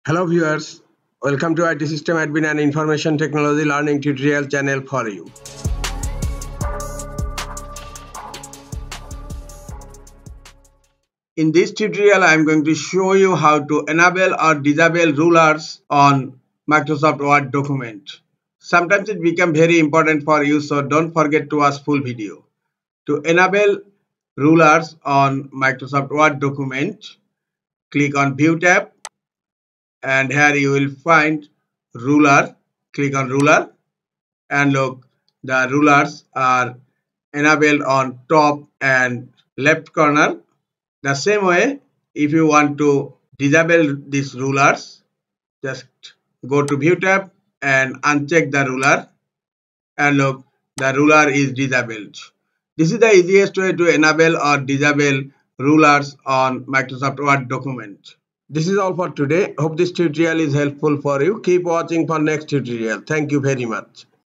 Hello viewers, welcome to IT System Admin and Information Technology Learning Tutorial channel for you. In this tutorial, I am going to show you how to enable or disable rulers on Microsoft Word document. Sometimes it becomes very important for you, so don't forget to watch full video. To enable rulers on Microsoft Word document, click on View tab and here you will find ruler. Click on ruler and look, the rulers are enabled on top and left corner. The same way, if you want to disable these rulers, just go to View tab and uncheck the ruler and look, the ruler is disabled. This is the easiest way to enable or disable rulers on Microsoft Word document. This is all for today. Hope this tutorial is helpful for you. Keep watching for next tutorial. Thank you very much.